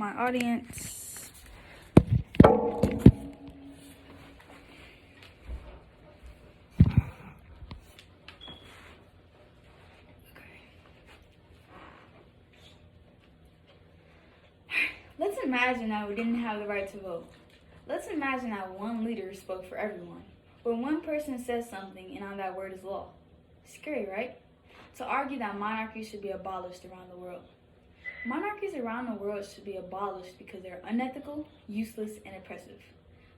My audience. Let's imagine that we didn't have the right to vote. Let's imagine that one leader spoke for everyone. When one person says something and on that word is law. Scary, right? To argue that monarchies should be abolished around the world. Monarchies around the world should be abolished because they're unethical, useless, and oppressive.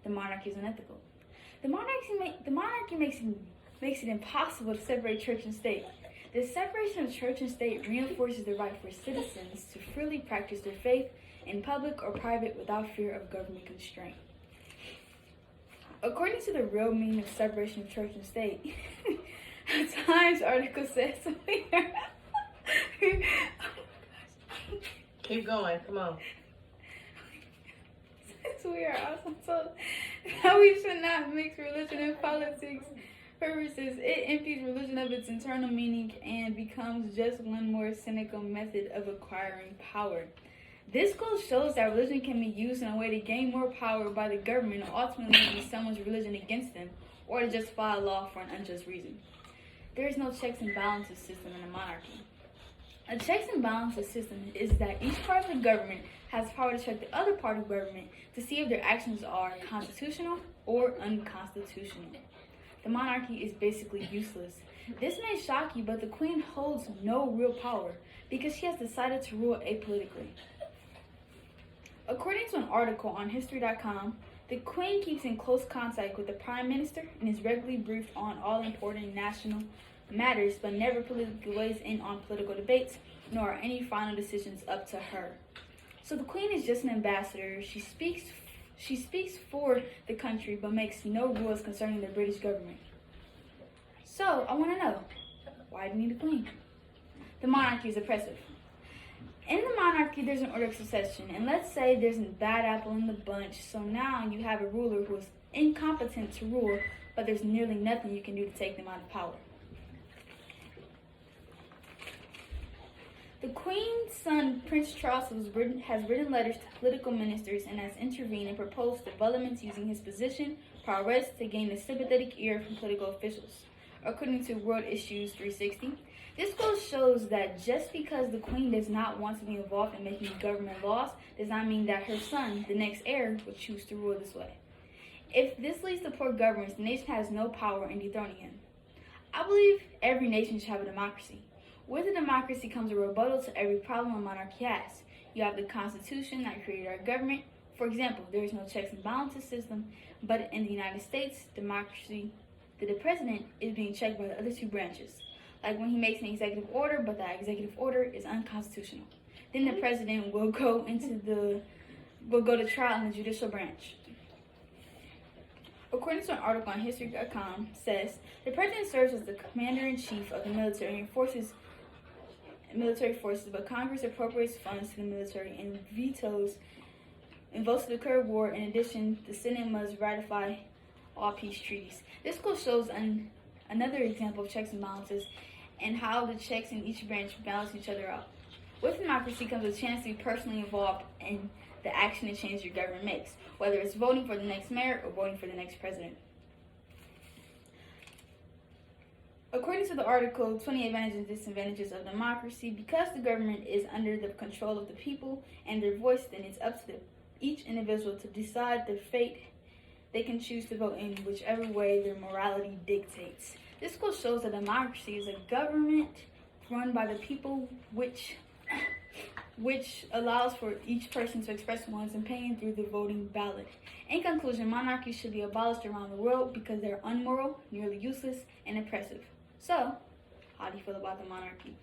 The monarchy is unethical. The monarchy makes it impossible to separate church and state. The separation of church and state reinforces the right for citizens to freely practice their faith in public or private without fear of government constraint. According to the real meaning of separation of church and state, a Times article says Keep going, come on. Since we are also told that we should not mix religion and politics purposes, it empties religion of its internal meaning and becomes just one more cynical method of acquiring power. This quote shows that religion can be used in a way to gain more power by the government and ultimately use someone's religion against them or to justify a law for an unjust reason. There is no checks and balances system in a monarchy. A checks and balances system is that each part of the government has power to check the other part of government to see if their actions are constitutional or unconstitutional. The monarchy is basically useless. This may shock you, but the Queen holds no real power because she has decided to rule apolitically. According to an article on History.com, the Queen keeps in close contact with the Prime Minister and is regularly briefed on all important national matters, but never politically weighs in on political debates, nor are any final decisions up to her. So the Queen is just an ambassador. She speaks for the country, but makes no rules concerning the British government. So I want to know, why do you need a Queen? The monarchy is oppressive. In the monarchy, there's an order of succession, and let's say there's a bad apple in the bunch, so now you have a ruler who is incompetent to rule, but there's nearly nothing you can do to take them out of power. The Queen's son, Prince Charles, has written letters to political ministers and has intervened and proposed developments using his position, prowess, to gain a sympathetic ear from political officials. According to World Issues 360, this quote shows that just because the Queen does not want to be involved in making government laws does not mean that her son, the next heir, would choose to rule this way. If this leads to poor governance, the nation has no power in dethroning him. I believe every nation should have a democracy. With a democracy comes a rebuttal to every problem a monarchy has. You have the Constitution that created our government. For example, there is no checks and balances system, but in the United States, democracy, the president is being checked by the other two branches. Like when he makes an executive order, but that executive order is unconstitutional. Then the president will go to trial in the judicial branch. According to an article on History.com, says the president serves as the commander-in-chief of the military forces, but Congress appropriates funds to the military and votes to declare war. In addition, the Senate must ratify all peace treaties. This quote shows another example of checks and balances and how the checks in each branch balance each other out. With democracy comes a chance to be personally involved in the action and change your government makes, whether it's voting for the next mayor or voting for the next president. According to the article, 20 Advantages and Disadvantages of Democracy, because the government is under the control of the people and their voice, then it's up to each individual to decide their fate. They can choose to vote in whichever way their morality dictates. This quote shows that democracy is a government run by the people, which allows for each person to express one's opinion through the voting ballot. In conclusion, monarchies should be abolished around the world because they're unmoral, nearly useless, and oppressive. So, how do you feel about the monarchy?